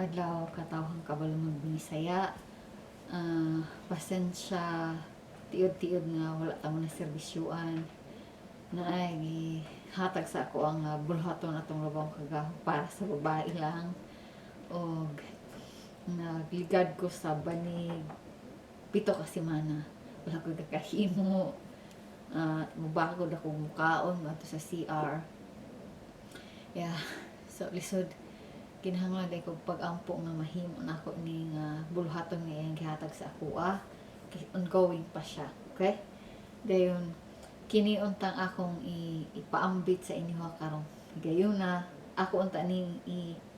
adlaw katawhang kabalumag Binisaya. Pasensya tiod-tiod nga wala ta mo na serbisyuan na ay hatag sa ako ang bulhaton atong labang kagaho para sa babae lang, og nagligad ko sa banig 7 ka semana wala ko kakahimo. Mubagod ako mukaon ato sa CR. So lisod kinahanglan day ko pag-ampo nga mahimo na ako ni nga bulhaton nga iyang gihatag sa ako ongoing pa siya, okay? Dayon kini untang akong ipaambit sa inyo karon gayon na ako unta ning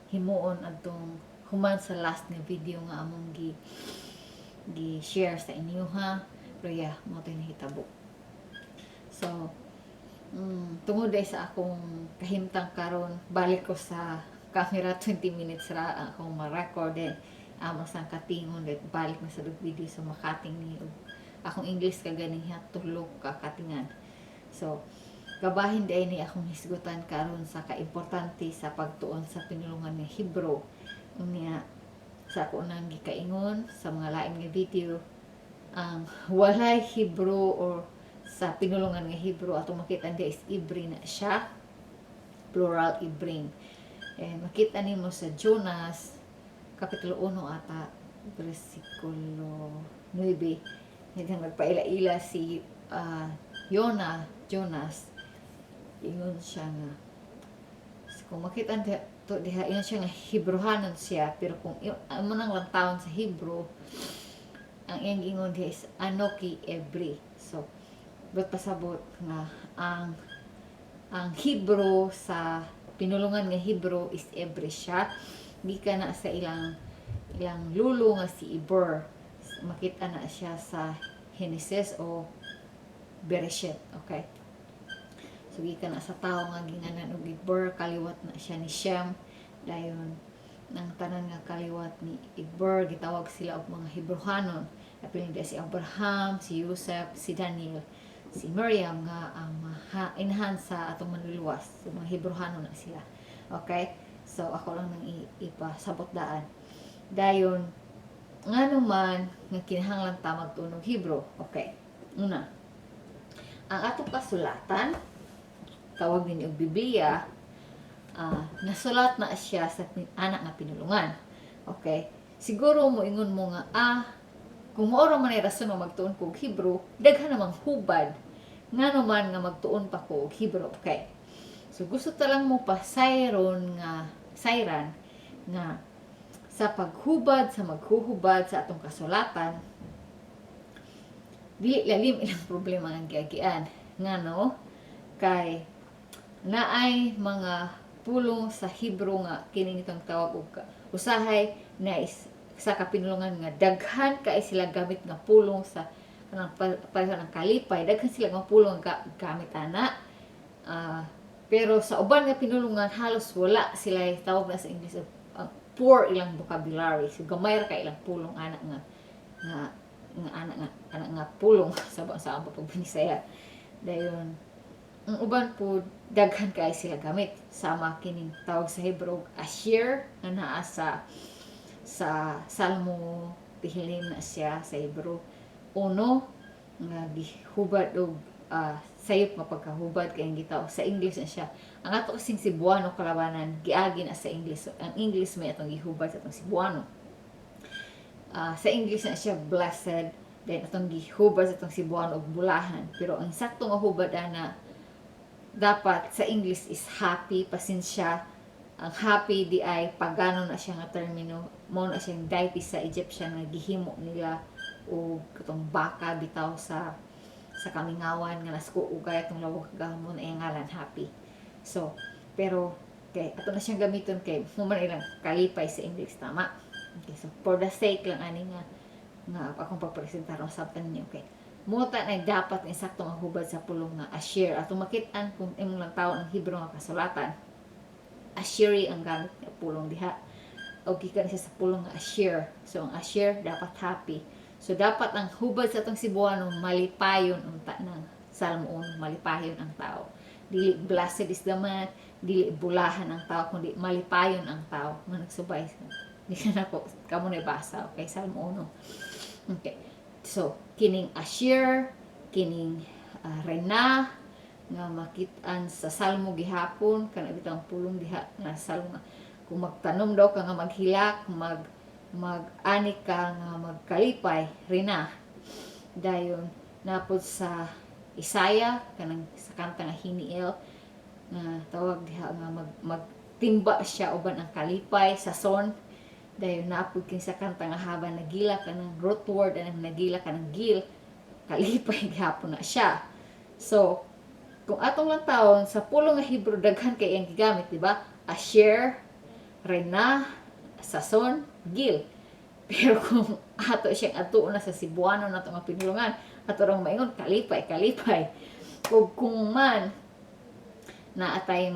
himuon adtong human sa last nga video nga among gi-share sa inyo ha. Pero mo to nahitabo. So tungod day sa akong kahimtang karon balik ko sa camera 20 minutes ra akong ma-record din amo sang katingon dit balik na sa video so makating ni akong English kaganiha tulog ka katingan. So gabahin day ni akong hisgutan karon sa kaimportante sa pagtuon sa pinulungan nga Hebrew unya sa ako nang gikaingon sa mga lain nga video ang walay Hebrew or sa pinulungan nga Hebrew atong makita dia is Ibri na siya, plural Ibrin. Makita nimo sa Jonas kapitulo 1 ata versikulo 9 nang nagpaila-ila si Jonas ingon siya nga kung makita to diha ingon siya nga Hebrewanon siya pero kung amo nang lantawon sa Hebrew ang iyang ingon diha is Anoki Ebri. So but pasabot nga ang Hebrew sa pinulungan nga Hebrew is Ebri siya. Di ka na sa ilang lulo nga si Iber. Makita na siya sa Genesis o Bereshit. Okay? So, di ka na sa tao nga ginganan og Iber. Kaliwat na siya ni Shem. Dayon, nang tanan nga kaliwat ni Iber, gitawag sila og mga Hebrewanon. Apilin si Abraham, si Joseph, si Daniel, si Miriam nga ang inahan sa atong manluluwas. So, mga Hebrewanon na sila. Okay? So, ako lang nang ipasabot daan. Dayon, nga naman, nga kinahanglan ta magtunog Hebrew. Okay. Una, ang atong kasulatan, tawag din og Biblia, nasulat na siya sa anak nga pinulungan. Okay? Siguro mo ingon mo nga, kung maoro man ay rason nga magtuon ko og Hebrew, daghan namang hubad nga naman nga magtuon pa ko og Hebrew. Okay. So gusto ta lang mo sayran nga sa paghubad sa maghuhubad sa atong kasulatan dili lalim ilang problema ang giagian ngano kay naay mga pulong sa Hebrew nga kini nitong tawag og usahay na sa kapinulungan nga daghan kay sila gamit nga pulong sa kanang ng kalipay, daghan sila nga pulong nga gamit ana. Pero sa uban nga pinulungan halos wala sila tawag na sa English poor ilang vocabulary. So gamay ra kay ilang pulong ana nga pulong sa pag Binisaya. Dayon ang uban po daghan kay sila gamit sama kining tawag sa Hebrew Asher nga naa sa Salmo Tehillim na siya sa Hebrew. Uno nga gihubad og sayop mapagkahubad kay gitaw sa English na siya. Ang ato kasing Cebuano kalabanan giagi na sa English. So, ang English may atong gihubad sa atong Cebuano. Sa English na siya blessed, then atong gihubad sa atong Cebuano og bulahan. Pero ang sakto nga hubad ana dapat sa English is happy, pasensya. Ang happy di ay pagano na siya nga termino, mo na siyang deity sa Egyptian nga gihimo nila o katong baka bitaw sa kamingawan nga naskuugay atong lawag kagahon na iyang ngalan happy. So pero kay ato na siyang gamiton kay human ilang kalipay sa English tama. Okay, so for the sake lang ani nga akong pagpresentaron sa ninyo. Okay, muta na dapat nga sakto nga hubad sa pulong nga Asher atong makit-an kung imong lang tawo ang Hebrew nga kasulatan. Asheri ang gamit nga pulong diha o gikan siya sa pulong nga Asher. So ang Asher dapat happy. So dapat ang hubad sa atong Cebuano malipayon unta ng Salmo 1, malipayon ang tao. Dili blessed is the man, dili bulahan ang tao kundi malipayon ang tao nga nagsubay Di na ako kamo na basa. Okay, Salmo 1. Okay. So, kining Asher, kining Rena, nga makit-an sa Salmo gihapon, kana bitang pulong diha nga Salmo nga kung magtanom daw ka nga maghilak, mag-ani ka nga magkalipay, Rena. Dayon, napod sa Isaya, kanang sa kanta nga Hiniel, nga tawag diha nga magtimba siya uban ang kalipay sa son. Dayon napod king sa kanta nga haba nagila kanang root word anang nagila kanang gil, kalipay gihapon na siya. So kung atong lang taon sa pulong nga Hebrew daghan kay ang gigamit, di ba? Asher, Rena, Sason, Gil. Pero kung ato siyang ato na sa Cebuano na ito nga pinulungan, ato rang maingon, kalipay. Kung man, na atay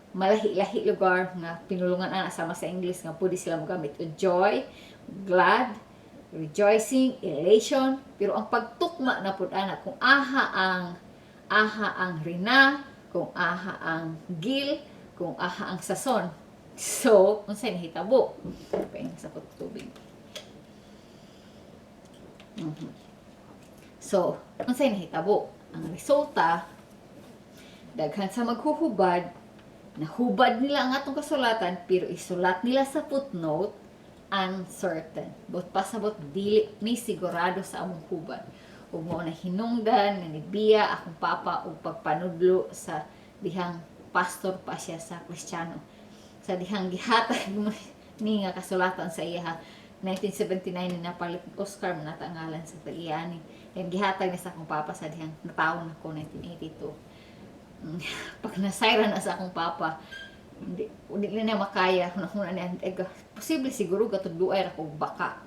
malahi-lahi lugar nga pinulungan ana sama sa English nga pwede sila magamit. Joy, glad, rejoicing, elation. Pero ang pagtukma na pud ana, kung aha ang Rina, kung aha ang Gil, kung aha ang Sason. So, unsay nahitabo? Paing sa tubig. So, unsay nahitabo? Ang resulta, daghan sa maghuhubad, nahubad nila ang atong kasulatan, pero isulat nila sa footnote, uncertain. But pasabot dili ni sigurado sa among hubad. Ug mo na hinungdan nga ni Bia akong papa og pagpanudlo sa dihang pastor pa siya sa Kristiyano. Sa dihang gihatag ni nga kasulatan sa iya 1979 ni napalit ni Oscar manatangalan sa Taliani. And gihatag ni sa akong papa sa dihang natawon ako 1982. Pag nasayra na sa akong papa, hindi na makaya hunahuna niya, posible siguro gatudluay ra ko baka.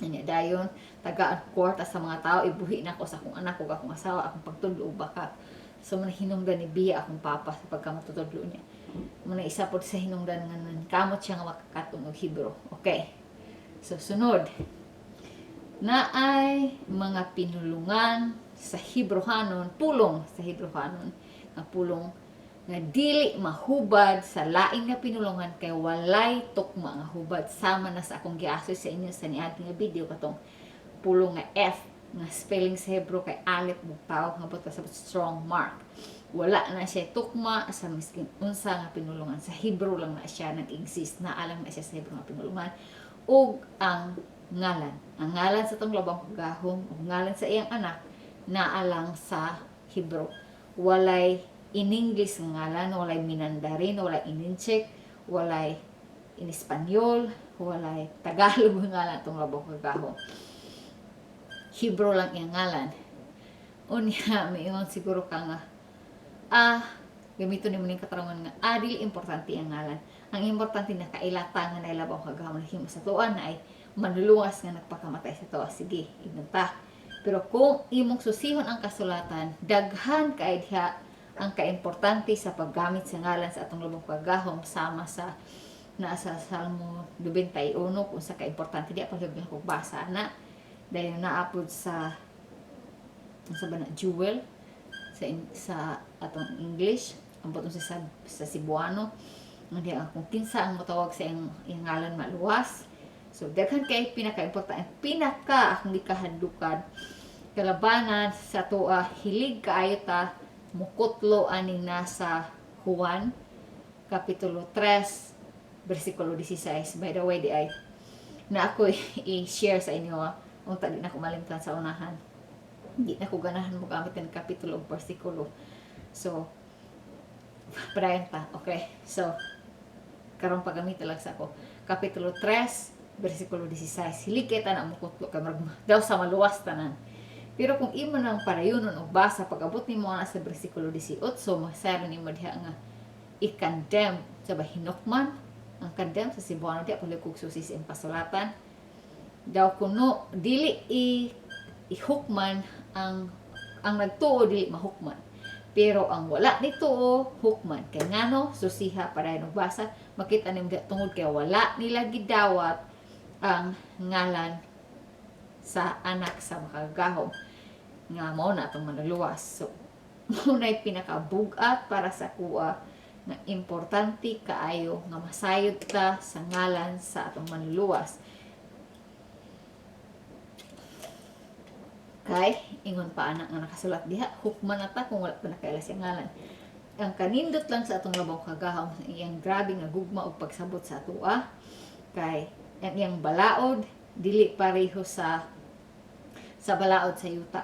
Anya dayon tagaan kwarta sa mga tao, ibuhi na ko sa akong anak ug akong asawa akong pagtudlo baka. So man hinungdan ni Bia akong papa sa pagkamatutudlo niya. Muna isa pod sa hinungdan nga kamot siya nga makakatong og Hebrew. Okay. So sunod. Naay mga pinulungan sa Hebrewanon, pulong sa Hebrewanon, nga pulong nga dili mahubad sa laing nga pinulungan kay walay tukma nga hubad. Sama na sa akong giaso sa inyo sa niadtong nga video katong pulong nga F nga spelling sa Hebrew kay Aleph bugtaw nga buta sa strong mark. Wala na siya tukma sa miskin unsa nga pinulungan. Sa Hebrew lang na siya nag-exist, na alam na siya sa Hebrew nga pinulungan. Ug ang ngalan. Ang ngalan sa tong labang gahom, ug ngalan sa iyang anak naalang sa Hebrew. Walay in English nga ngalan, walay Minandarin, walay Ininchek, walay in Espanyol, walay Tagalog nga ngalan tong labang gahom. Hebrew lang iyang ngalan. Unya, mayon siguro ka nga, gamito ni mo ning katarungan nga, dili importante ang ngalan. Ang importante na kailata nga nailabaw kagahom na himo sa tuan na ay manluluwas nga nagpakamatay sa tuwa. Sige, ignanta. Pero kung imong susihon ang kasulatan, daghan kay diha ang kaimportante sa paggamit sa ngalan sa atong labang kagahom sama sa nasa Salmo 91 kung sa kaimportante diha pagyud ko basa na dahil naapod sa Jewel sa atong English ang butong sa Cebuano hindi kung kinsa ang matawag sa iyang ngalan maluwas. So daghan kay pinaka-importante akong gikahadukan kalabanan sa tuwa hilig kaayo ta mukutlo aning nasa Juan kapitulo 3 bersikulo 16. By the way, di ay na ako i-share sa inyo unta di na ko malimtan sa unahan. Hindi na ko ganahan mo gamit ng kapitulo o bersikulo. So, padayon ta. Okay. So, karong paggamit lang sa ako. Kapitulo 3, bersikulo 16. Hiligkita na mukutlo ka daw sa maluwas tanan. Pero kung imo nang parayunon o basa pag-abot nimo na sa bersikulo 18, masayro nimo diha nga i-condemn sa hinukman. Ang condemn sa Cebuano diha palikog susis ang pasulatan. Daw kuno dili ihukman ang nagtuo dili mahukman. Pero ang wala nituo hukman. Kay ngano susiha para basa makita nimo tungod kay wala nila gidawat ang ngalan sa anak sa makagahom nga mao na atong manluwas. So, muna'y pinakabugat para sa kuha nga importante kaayo nga masayod ta sa ngalan sa atong manluluwas. Kay ingon pa ana nga nakasulat diha, hukman na ta kung wala pa nakaila siya ngalan. Ang kanindot lang sa atong labaw kagahom iyang grabe nga gugma og pagsabot sa atoa, kay ang iyang balaod dili pareho sa balaod sa yuta.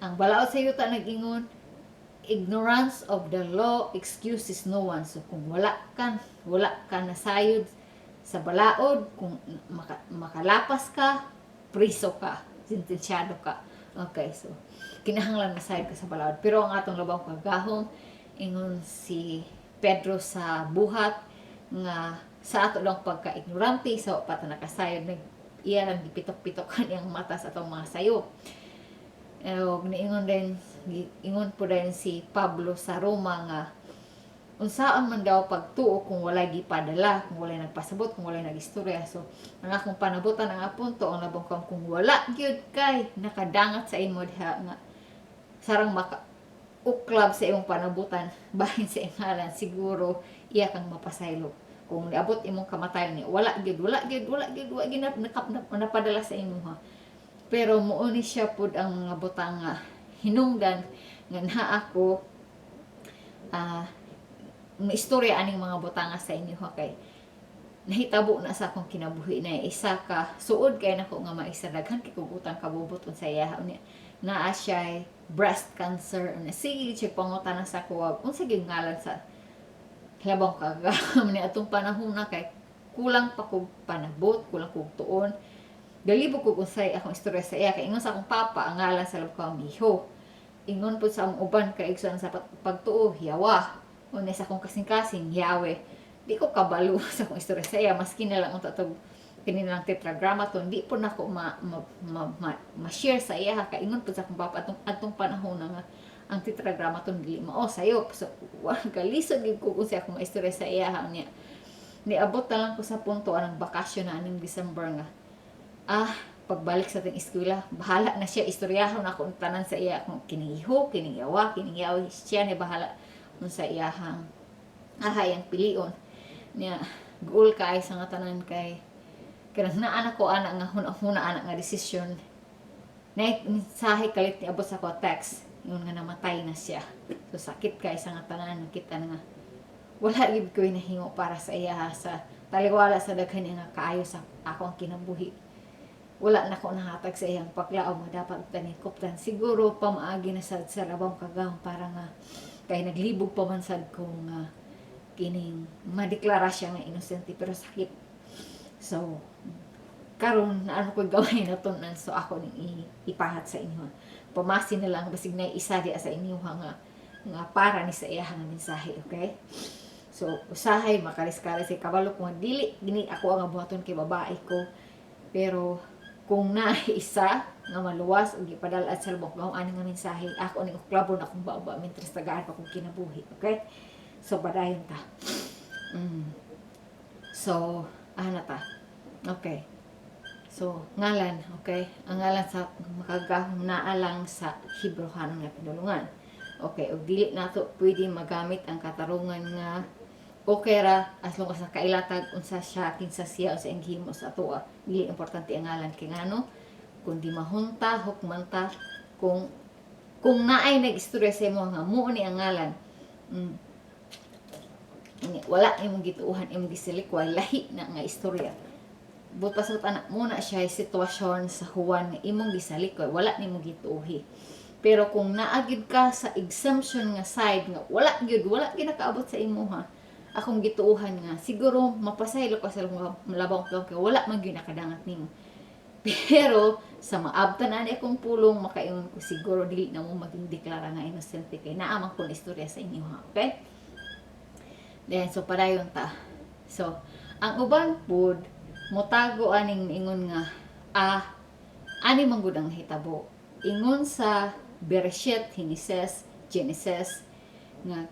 Ang balaod sa yuta nag-ingon, ignorance of the law excuses no one. So kung wala ka nasayod sa balaod, kung makalapas ka, priso ka, sentensyado ka. Okay, so kinahanglan masayod ka sa balaod. Pero ang atong labaw kagahom ingon si Pedro sa buhat nga sa ato lang pagka-ignorante sa pata nakasayod, iya lang gipitok-pitokan yang mata sa atong mga sayo. Ingon po din si Pablo sa Roma nga unsaan man daw pagtuo kung walay gipadala, kung walay nagpasabot, kung walay nagistorya. So ang akong panabutan ang apunto ang labong kung wala gyud kay nakadangat sa imo diha nga sarang maka uklab sa imong panabutan bahin sa ngalan, siguro iya kang mapasaylo. Kung niabot imong kamatayon ni wala gyud napadala sa imo ha. Pero muuni siya pud ang mga butang nga hinungdan nga naa ako istorya aning mga butanga sa inyo ha, kay nahitabo na sa akong kinabuhi na isa ka suod kay nako nga maisa daghan kay kugutang kabubuton sa iya unya naa siya breast cancer na sige siya pangutan sa kuwab unsa gyud ngalan sa labang kagam ni atong panahon na kay kulang pa kog panabot, kulang kog tuon, galibog kog unsay akong istorya sa iya kay ingon sa akong papa ang ngalan sa labang miho, ingon pud sa among uban kay igsoon sa pagtuo yawa. Una sa akong kasing-kasing, yawe. Di ko kabalo sa akong istorya sa iya. Maski na lang ang tatog kinilang tetragrammaton, di po na ako ma-share sa iya. Kaingon po sa akong papa atong panahon na nga ang tetragrammaton dili mao sayo. So, kalisod ko kung siya akong istorya sa iya. Niabot na lang ko sa punto anang bakasyon na aning December nga. Pagbalik sa ating eskwela, bahala na siya. Istoryahon ako tanan sa iya. Kung kinihiho, kiniyawa, siya ni bahala sa iyahang ahayang pilion niya goal kay sa nga tanan kay kanang naa ko ana nga huna ana nga desisyon na sahi kalit ni abot sa ko text yun nga namatay na siya. So sakit kay sa nga tanan kita nga wala gid ko hinahimo para sa iya sa taliwala sa daghan nga kaayo sa ako ang kinabuhi. Wala na ko nahatag sa iyang paglaom nga dapat tanikoptan, siguro pamaagi na sa labang kagahom para nga kay naglibog pa man sad ko nga kining madeklara siya nga inosente pero sakit. So karon na ano ko gawin na tunan, so ako ning ipahat sa inyo. Pamasin na lang basig na isa di sa inyo nga para ni sa iya nga mensahe, okay? So usahay makaris-karis kay kabalo ko dili gini ako ang buhaton kay babae ko, pero kung na isa nga maluwas ug ipadala sa labong kung ani nga mensahe ako ning uklabon akong baba mientras tagaan pa kong kinabuhi, okay? So padayon ta. So ana ta, okay? So ngalan, okay? Ang ngalan sa makagahom naa lang sa Hebrewan nga pinulungan, okay? Ug dili nato pwede magamit ang katarungan nga okay ra as long as nakailatag unsa siya kinsa siya sa inghimo sa atoa. Dili importante ang ngalan kay ngano kundi mahunta hukman ta kung naay nag-istorya sa imo nga mo ni ang ngalan, wala imong gituuhan imong gisilikway lahi na nga istorya. Butas anak muna siya sitwasyon sa huwan nga imong gisalikoy, wala nimo gituuhi. Pero kung naagid ka sa exemption nga side nga wala gyud nakaabot sa imo ha, akong gituuhan nga siguro mapasaylo ka sa labang kay wala man gyud nakadangat nimo. Pero sa maabtan ani akong pulong makaingon ko siguro dili na mo maging deklara nga inosente kay naa man kun istorya sa inyo ha, okay? Then so padayon ta. So ang uban pud motago aning ingon nga ani man gud ang hitabo. Ingon sa Bereshit, Genesis nga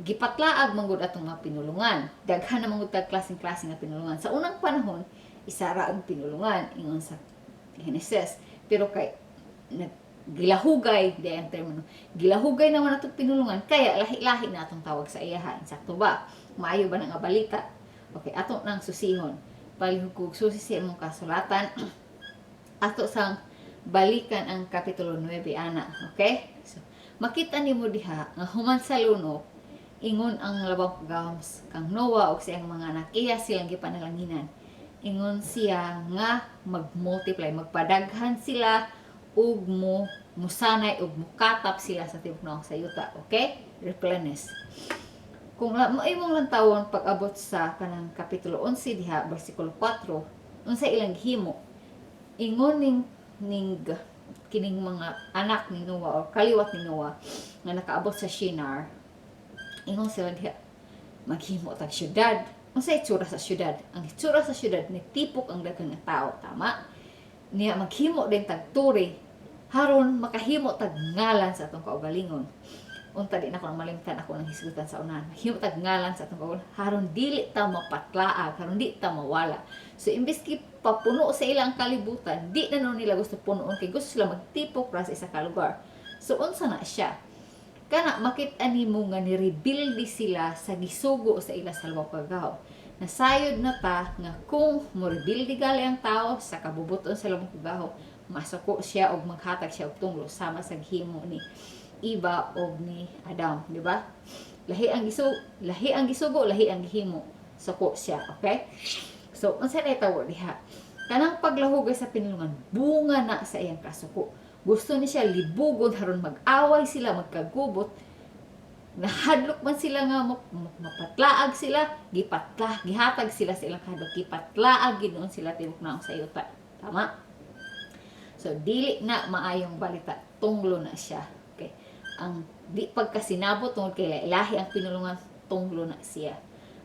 gipatlaag man gud atong mga pinulungan. Daghan na man gud klaseng-klaseng nga pinulungan. Sa unang panahon, isa ra ang pinulungan ingon sa Genesis. Pero kay gilahugay, di ang termino, gilahugay naman atong pinulungan, kaya lahi-lahi na atong tawag sa iyaha. Insakto ba? Maayo ba nga balita? Okay, ato nang susihon. Palihug susi sa imong kasulatan. Ato sang balikan ang kapitulo 9 ana. Okay? So, makita nimo diha nga human sa lunok, ingon ang labang kagahom kang Noah og siyang mga anak, iya silang gipanalanginan. Ingon siya nga mag-multiply, magpadaghan sila ug musanay ug mukatap sila sa tibok naong sayuta. Okay? Replenish. Kung maimong lang tawon pag-abot sa kanang kapitulo 11 diha bersikulo 4, unsa ilang himo, ingon ning kining mga anak ni Noah o kaliwat ni Noah nga nakaabot sa Shinar, ingon sila diha maghimo tag syudad. Unsa itsura sa syudad? Ang itsura sa syudad ni tipok ang daghang nga tawo, tama? Niya maghimo din tag turi haron makahimo tag ngalan sa atong kaugalingon. Unta di na ko malimtan ako ng hisgutan sa unahan. Mahimo tag ngalan sa atong kaugalingon haron dili ta mapatlaag, haron di ta mawala. So imbes ki papuno sa ilang kalibutan, di na nila gusto punuon kay gusto sila magtipok ra sa isa ka lugar. So unsa na siya? Kana makit-an nimo nga ni-rebuild sila sa gisugo sa ila sa luwag kagaw. Nasayod na ta nga kung mo-rebuild gali ang tao sa kabubuton sa luwag kagaw, masuko siya og maghatag siya og tunglo sama sa gihimo ni Eva og ni Adam, di ba? Lahi ang gisugo, lahi ang gihimo. Suko siya, okay? So, unsa na tawag diha? Kanang paglahugay sa pinulungan, bunga na sa iyang kasuko. Gusto ni siya libugon haron mag-away sila, magkagubot. Nahadlok man sila nga mapatlaag sila, gihatag sila sa ilang kahadlok, gipatlaag ginoon sila tibok na sa yuta. Tama? So dili na maayong balita, tunglo na siya. Okay? Ang di pagkasinabot tungod kay ilahi ang pinulungan, tunglo na siya.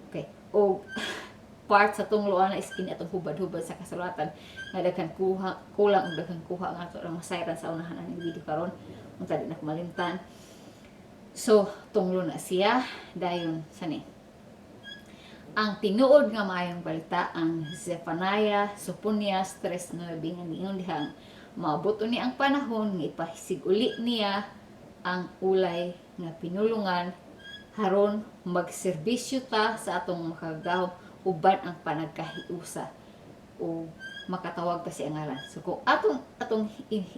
Okay? O part sa tungloan na iskin atong hubad-hubad sa kasulatan nga daghan kulang ang daghang kuha nga ato lang masayran sa unahan ang video karon unta di na kumalimtan. So tunglo na siya dayon sani ang tinuod nga maayong balita ang Zephaniah Sophonias 3:9 nga niingon dihang maabot ni ang panahon nga ipahisig uli niya ang ulay nga pinulungan haron magserbisyo ta sa atong makagahom uban ang panagkahiusa o makatawag ta sa ngalan. So kung atong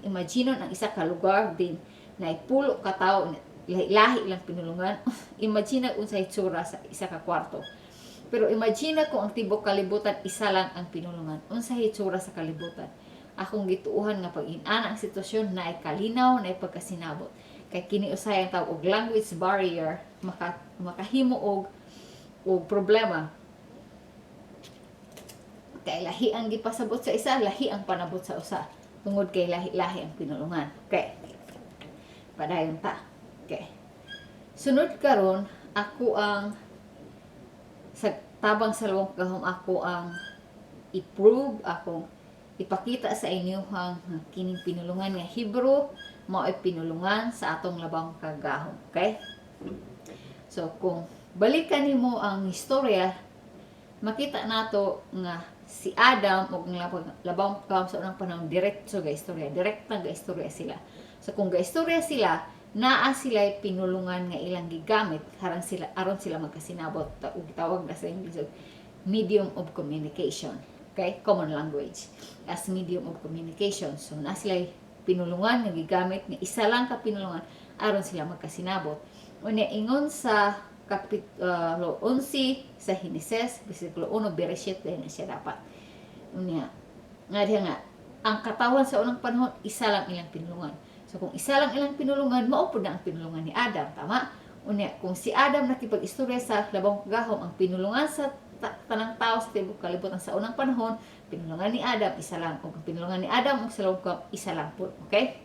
imaginon ang isa ka lugar din na ipulo ka tawo lahi lang pinulungan, imagine unsay itsura sa isa ka kwarto. Pero imagine kung ang tibok kalibutan isa lang ang pinulungan, unsay itsura sa kalibutan. Akong gituuhan nga pag inana ang sitwasyon na ay kalinaw na ay pagkasinabot. Kay kini usay ang tawag og language barrier makahimo og problema. Kay lahi ang gipasabot sa isa, lahi ang panabot sa usa. Tungod kay lahi-lahi ang pinulungan. Okay. Padayon ta. Okay. Sunod karon, ako ang sa tabang sa luwang kahom ako ang i-prove, akong ipakita sa inyo ang kining pinulungan nga Hebrew mao ay pinulungan sa atong labang kagahom. Okay? So kung balikan nimo ang istorya, makita nato nga si Adam ug ang labang kagahom sa unang panahon direkto ga istorya, direktang ga istorya sila. So kung ga istorya sila, naa sila pinulungan nga ilang gigamit aron sila magkasinabot ug tawag na sa English medium of communication. Okay? Common language as medium of communication. So naa sila pinulungan nga gigamit nga isa lang ka pinulungan aron sila magkasinabot. Unya ingon sa kapitulo 11 sa Henesis, bersikulo 1, Bereshit, dahil na siya dapat. Unya, nga diya nga, ang katawan sa unang panahon, isa lang ilang pinulungan. So, kung isa lang ilang pinulungan, maupod na ang pinulungan ni Adam, tama? Unya, kung si Adam nakipag-istorya sa labang kagahom, ang pinulungan sa tanang tao sa tibok kalibutan sa unang panahon, pinulungan ni Adam, isa lang. Kung pinulungan ni Adam, sa labang kagahom, isa lang po. Okay?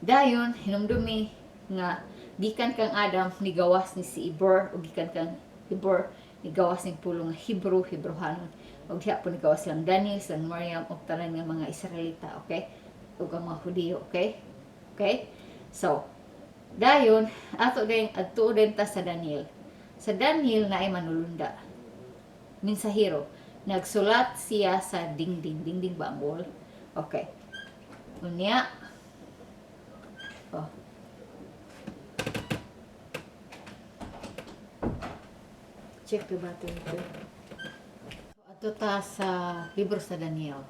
Dayon, hinumdumi nga, gikan kang Adam ni gawas ni si Ibor o gikan kang Ibor ni gawas ni pulong Hebrew-Hebrehanon o diha po ni gawas lang Daniel, San Mariam o tanan nga mga Israelita, okay? O ang mga Hudiyo, okay? Okay? So, dayon ato din adto din ta sa Daniel. Sa Daniel na ay manulunda. Mensahero, nagsulat siya sa dingding ba ang wall? Okay. Unya Oh. Check the battery ito. Ato ta sa libro sa Daniel.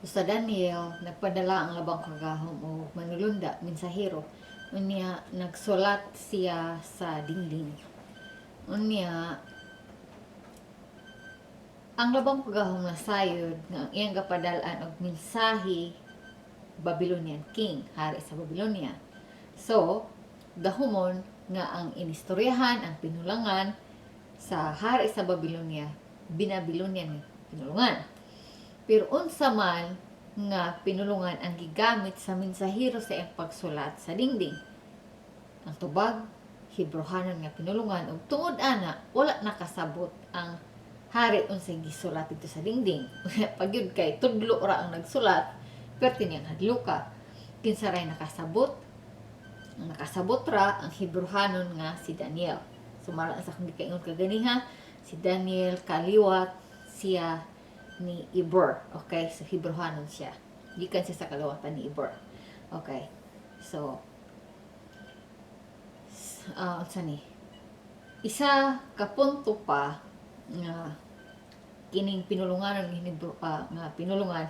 Sa Daniel, nagpadala ang labang kagahom o manulunda, mensahero. Unya, nagsulat siya sa dingding. Unya, ang labang kagahom na sayod nga ang iyang kapadalaan og mensahe Babylonian king, hari sa Babylonia. So, gahumon nga ang inistoryahan, ang pinulangan sa hari sa Babylonia, binabilonian pinulungan. Pero unsa man nga pinulungan ang gigamit sa mensahero sa iyang pagsulat sa dingding. Ang tubag, Hebrohanon nga pinulungan ug tungod ana wala nakasabot ang hari unsay gisulat dito sa dingding. Pagyud kay tudlo ra ang nagsulat, perti niyang hadluka. Kinsa ray nakasabot? Ang nakasabot ra ang Hebrohanon nga si Daniel. Sumara sa kung gikaingon kaganiha, si Daniel kaliwat siya ni Ibor. Okay? So, Hebrohanon siya. Gikan siya sa kaliwatan ni Ibor. Okay. So, unsa ni? Isa ka punto pa nga kining pinulungan nga pinulungan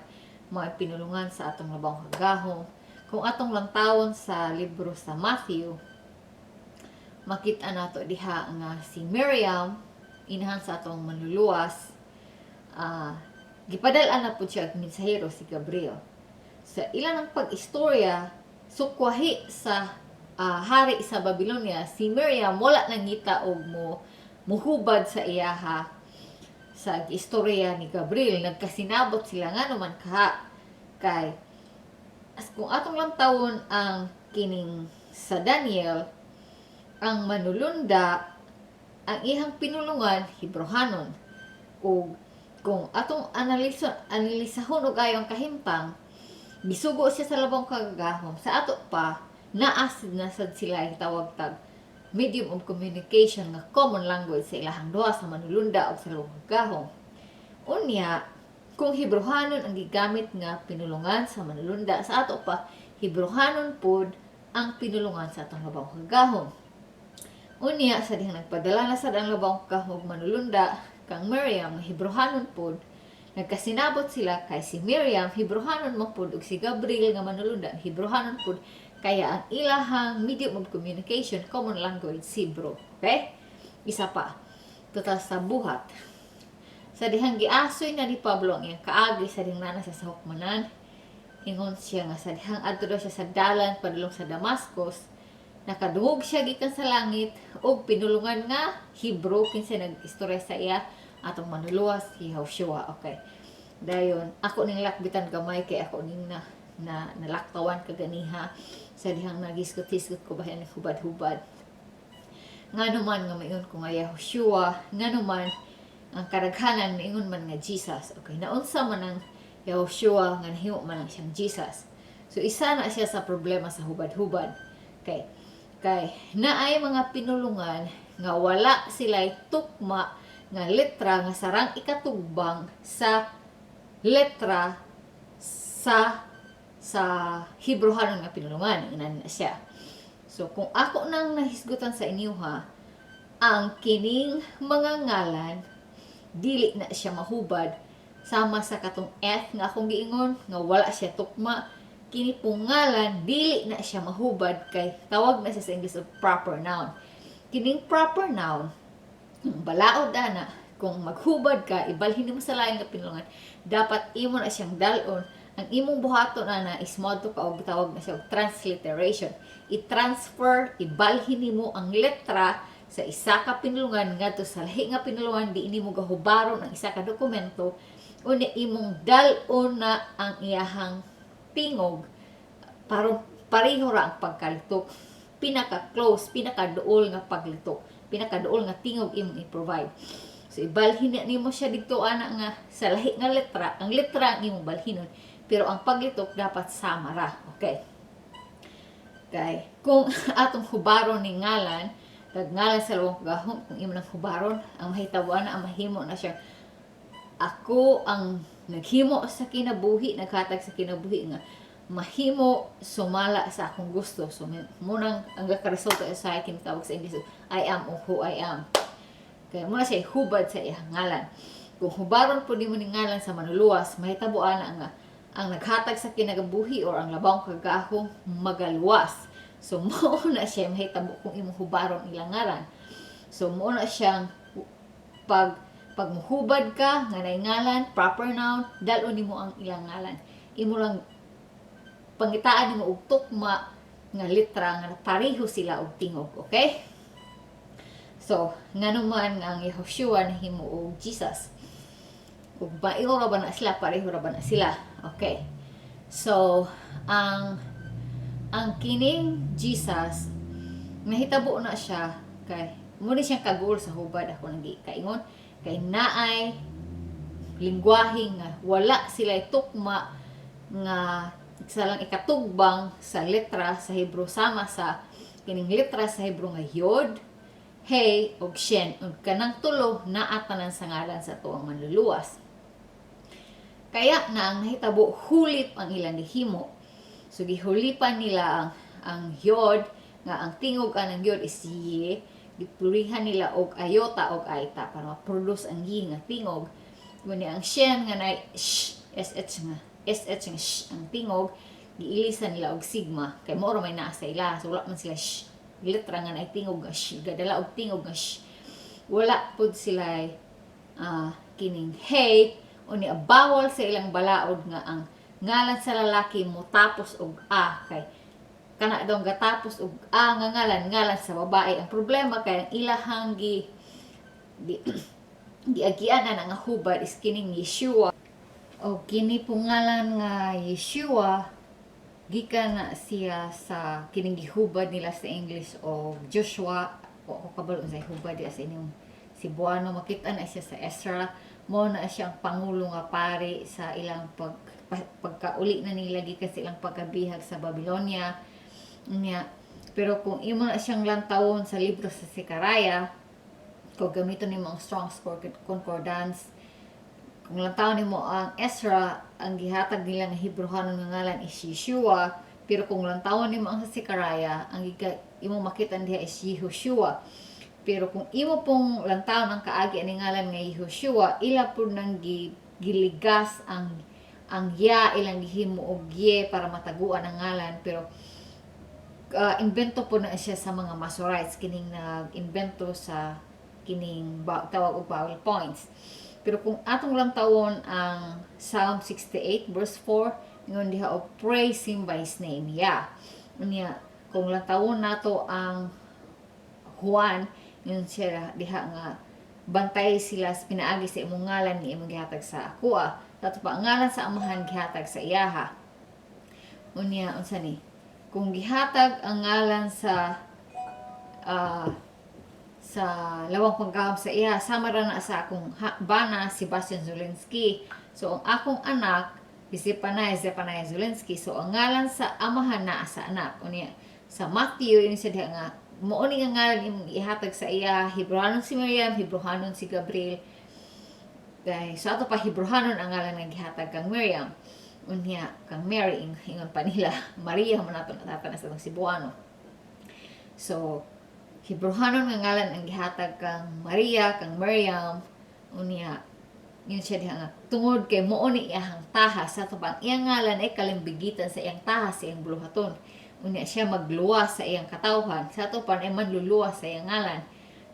mga pinulungan sa atong labang kagahom. Kung atong lantawon sa libro sa Matthew, makita nato diha nga si Miriam, inahan sa atong manluluwas, gipadala na po siya mensahero si Gabriel. Sa ilang ng pag-istorya, sukwahi sa hari sa Babylonia, si Miriam wala nangita og muhubad sa iyaha sa istorya ni Gabriel. Nagkasinabot sila nga naman kay kung atong lang tawon ang kining sa Daniel, ang manulunda, ang ihang pinulungan, Hebrohanon. O kung atong analisahon og ayong kahimtang, gisugo siya sa labang kagahom. Sa ato pa, naasid na sad sila itawag tag medium of communication nga common language sa ilahang duha sa manulunda o sa labang kagahom. Unya, kung Hebrohanon ang gigamit nga pinulungan sa manulunda, sa ato pa, Hebrohanon pod ang pinulungan sa atong labang kagahom. Unya, sa dihang nagpadala na sa ang labang kagahom manulunda, kang Miriam, Hebrohanon pod, nagkasinabot sila kay si Miriam, Hebrohanon mo pod, ug si Gabriel nga manulunda, Hebrohanon pod, kaya ang ilahang medium of communication, common language, Hebrew. Okay? Isa pa, total sa buhat. Sa dihang giasoy na ni Pablo ang iyang kaagi sa dihang nana sa hukmanan, ingon siya nga sa dihang adto daw siya sa dalan padulong sa Damascus, nakadungog siya gikan sa langit ug pinulungan nga Hebrew kinsa nag-istorya sa iya atong manuluwas si Joshua. Okay. Dayon ako ning lakbitan gamay kay ako ning nalaktawan kaganiha sa dihang nagisgot-hisgot ko bahay ng hubad-hubad. Nganuman nga mayon ko nga Joshua, nganuman ang karaghanan maingon man nga Jesus. Okay, naunsa man ang Joshua nga nahimo man ang siyang Jesus. So isa na siya sa problema sa hubad-hubad. Okay. Kay naay mga pinulungan nga wala sila'y tukma nga letra nga sarang ikatugbang sa letra sa Hebrohanon nga pinulungan. Inan na siya. So kung ako nang nahisgutan sa inyo ang kining mga ngalan dili na siya mahubad sama sa katong F nga akong giingon nga wala siya tukma, kini pungalan dili na siya mahubad kay tawag na siya sa English of proper noun. Kining proper noun balaod ana kung maghubad ka ibalhin mo sa lain nga pinulungan, dapat imo na siyang dalon. Ang imong buhaton ana is modo ka og tawag na siya og transliteration. I-transfer, ibalhin nimo ang letra sa isa ka pinulungan ngadto sa lahi nga pinulungan, di nimo gahubaron ang isa ka dokumento unya imong dalon na ang iyahang tingog para pareho ra ang pagkalitok, pinaka-close, pinaka-duol nga paglitok, pinaka-duol nga tingog imong i-provide. So ibalhin nimo siya dito ana nga sa lahi nga letra, ang letra ang imong balhinon, pero ang paglitok dapat sama ra. Okay. Okay. Kung atong hubaron ni ngalan, kag ngalan sa lawang kagahom, kung imo nang hubaron, ang mahitabuan na ang mahimo na siya. Ako ang naghimo sa kinabuhi, naghatag sa kinabuhi nga mahimo sumala sa akong gusto. So munang ang resulta sa akin tawag sa English I am o who I am. Kaya muna siya hubad sa iyang ngalan. Kung hubaron po di mo ni ngalan sa manuluwas, mahitabuan ang naghatag sa kinagabuhi or ang labang kagahong magaluwas. So mo na siya mahitabo kung imong hubaron ilang ngalan. So mo na siyang pag muhubad ka nga ngalan, proper noun, dalo nimo ang ilang ngalan. Imo lang pangitaan nimo og tukma nga litra nga pareho sila og tingog, okay? So, nganuman ang Yehoshua nahimo og Jesus. Ug pareho ra ba na sila, pareho ra ba na sila. Okay. So, ang kining Jesus nahitabo na siya kay mo ni siyang kagul sa hubad ako nang kaingon kay naay lingwahe nga wala sila tukma nga isa lang ikatugbang sa letra sa Hebro sama sa kining letra sa Hebro nga Yod, Hey ug Shen ug kanang tulo naa tanan sa ngalan sa tuang manluluwas. Kaya na ang nahitabo hulip ang ilang gihimo. So gihulipan nila ang Yod nga ang tingog anang Yod is Ye, gipurihan nila og ayota og aita para ma-produce ang Yi nga tingog. Ngunit ang Shen nga na SH nga sh ang tingog, giilisan nila og sigma kay moro may naa sa ila, so wala man sila sh letra nga na tingog nga sh, gadala og tingog nga sh, wala pud sila kining hey o ni bawal sa ilang balaod nga ang ngalan sa lalaki mo tapos og a kay kana daw gatapos og a nga ngalan sa babae. Ang problema kay ang ilahang giagianan nga hubad is kining Yeshua. O kini pungalan nga Yeshua gikan na siya sa kining gihubad nila sa English o Joshua o kabalo sa hubad sa inyong Cebuano. Makita na siya sa Ezra, mo na siyang pangulo nga pari sa ilang pagkauli na nila gikan sa ilang pagkabihag sa Babylonia niya. Pero kung imo na siyang lantawon sa libro sa Sekaraya, kung gamiton nimo ang Strong's Concordance, kung lantawon nimo ang Ezra, ang gihatag nila nga Hebrehanon nga ngalan is Yeshua, pero kung lantawon nimo ang sa Sekaraya, ang imo makita diha is Yehoshua. Pero kung imo pong lantawon ang kaagi ani ngalan nga Yehoshua, ila pud nang giligas ang ya ilang gihimo og ye para mataguan ang ngalan. Pero invento po na siya sa mga Masoretes, kining nag-invento sa kining tawag og PowerPoints. Pero kung atong lang tawon ang Psalm 68 verse 4, ngon diha og praise him by his name, yeah. Unya kung lang tawon nato ang Juan, yun siya diha nga bantay sila sa pinaagi sa imong ngalan ni imong gihatag sa akuha, dato pa ang ngalan sa amahan gihatag sa iyaha. Unya unsa ni? Kung gihatag ang ngalan sa lawang panggahom sa iya, sama ra na sa akong bana si Bastian Zulinski. So ang akong anak si Zephaniah Zulinski. So ang ngalan sa amahan na sa anak. Unya sa Matthew yun siya diha nga mao ni nga ngalan imong ihatag sa iya, Hebrehanon si Miriam, Hebrehanon si Gabriel. Dahil sa ato pa Hebrehanon ang ngalan nga gihatag kang Miriam. Unya kang Mary ingon pa nila Maria man nato natatanas sa Cebuano. So Hebrehanon nga ngalan ang gihatag kang Maria, kang Miriam. Unya yun siya diha nga tungod kay mao ni iyang tahas sa ato pa ang iyang ngalan ay kalimbigitan sa iyang tahas sa iyang buluhaton. Unya siya magluwas sa iyang katawhan, sa ato pa ay manluluwas sa iyang ngalan.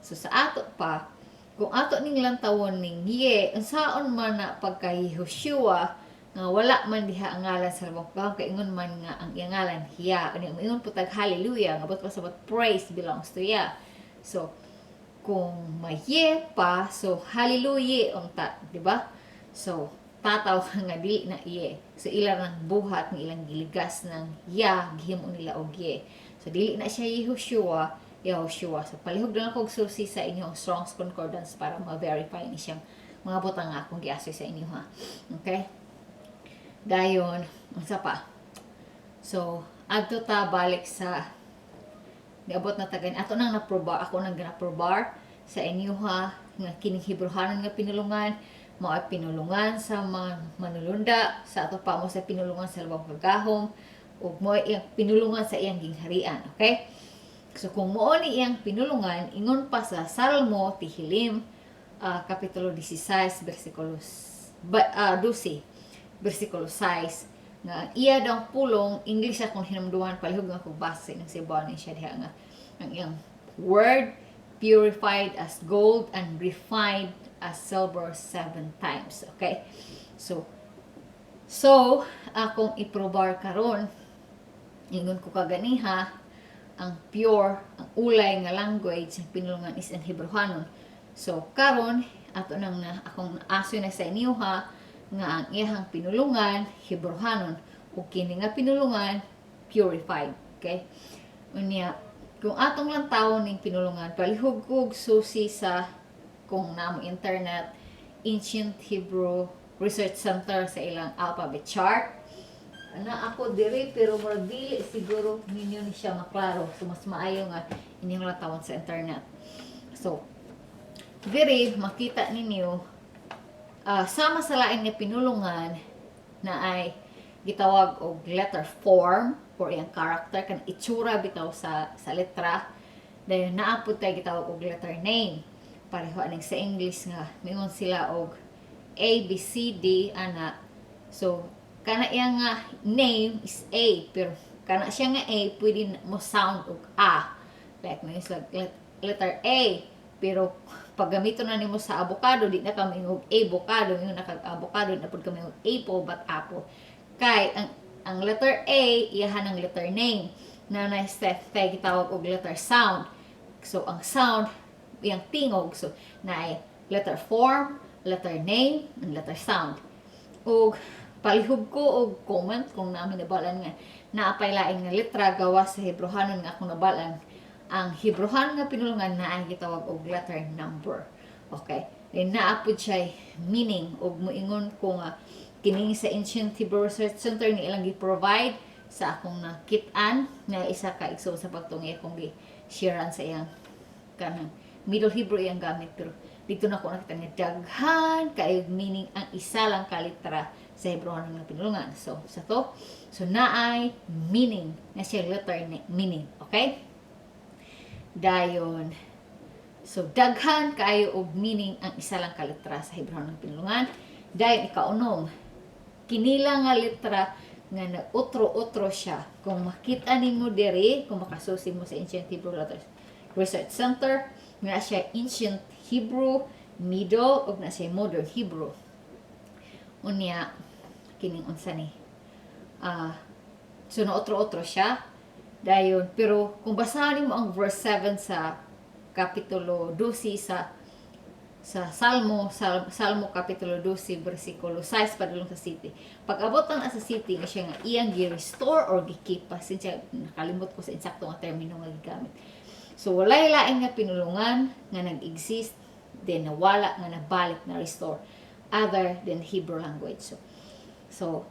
So sa ato pa kung ato ning lantawon ning ye unsaon man na pagka Yehoshua nga wala man diha ang ngalan sa labang kay ingon man nga ang iyang ngalan hiya, ani ingon putag hallelujah nga but pasabot praise belongs to ya. So kung maye pa, so hallelujah unta, di ba? So tataw nga dili na iye. So ila nang buhat ng ilang giligas ng ya gihimo nila og ye. So dili na siya Yehoshua. So palihog lang kog susi sa inyong Strong's Concordance para ma-verify ni siyang mga butang nga akong giasoy sa inyo ha. Okay? Dayon, unsa pa? So, adto ta balik sa niabot na tagan. Ato nang naprobar, ako nang ginaprobar sa inyo ha, nga kining Hebrehanon nga pinulungan. mao ay pinulungan sa mga manulunda, sa ato pa mo sa pinulungan sa labang kagahom, ug mo iyang pinulungan sa iyang gingharian. Okay? So kung mo ni iyang pinulungan, ingon pa sa Salmo tihilim kapitulo 16 bersikulo 12 bersikulo 6 nga iya daw pulong English akong hinumduman palihog nga kog base ng Cebuano siya diha nga ang iyang word purified as gold and refined as silver 7 times. Okay? So akong iprobar karon ingon ko kaganiha ang pure, ang ulay nga language ang pinulungan is ang Hebrewanon. So karon ato nang na akong aso na sa inyo ha nga ang iyang pinulungan Hebrewanon ug kini nga pinulungan purified. Okay? Unya kung atong lang tawo ning pinulungan palihog kog susi sa kung namo internet Ancient Hebrew Research Center sa ilang alphabet chart na ako diri pero murag dili siguro ninyo ni siya maklaro, so mas maayo nga inyong lang tawon sa internet. So diri makita ninyo sama sa lain nga pinulungan na ay gitawag og letter form for iyang character kan itsura bitaw sa letra, dayon naa pud tay gitawag og letter name pareho aning sa English nga mingon sila og A, B, C, D ana. So kana iyang name is A pero kana siya nga A pwede mo sound og A, like may letter A pero pag gamito na nimo sa avocado di na kami og avocado, yung nakag-avocado na pud kami og apple but apple. Kay ang letter A iyahan ang letter name na na-step tay gitawag og letter sound. So ang sound iyang tingog, so naay letter form, letter name, and letter sound. Og palihog ko og comment kung namin nabalan nga naapay lain nga letra gawas sa Hebrewanon nga akong nabalan. Ang Hebrewanon nga pinulungan na ay gitawag og letter number. Okay? Then naapod siya meaning og moingon ko nga kini sa Ancient Hebrew Research Center ni ilang gi-provide sa akong nakit-an na isa ka igsoon sa pagtungi akong gi-sharean sa iyang kanang Middle Hebrew iyang gamit pero dito na ko nakita nga daghan kay meaning ang isa lang ka letra sa Hebrewanon nga pinulungan. So sa to, so naay meaning na siya letter meaning. Okay? Dayon so daghan kaayo og meaning ang isa lang ka letra sa Hebrewanon nga pinulungan. Dayon ikaunom kinila nga letra nga nag-utro-utro siya. Kung makita nimo diri, kung makasusi mo sa Ancient Hebrew Research Center, nga siya Ancient Hebrew, Middle, ug na siya Modern Hebrew. Unya kining unsa ni so nautro-utro siya dayon pero kung basahin mo ang verse 7 sa kapitulo 12 sa Salmo kapitulo 12 bersikulo 6 padulong sa city. Pag abot na sa city nga siya nga iyang gi-restore or gi-keep pa siya nakalimot ko sa insakto nga termino nga gigamit. So walay lain nga pinulungan nga nag-exist then nawala nga nabalik na restore other than Hebrew language. So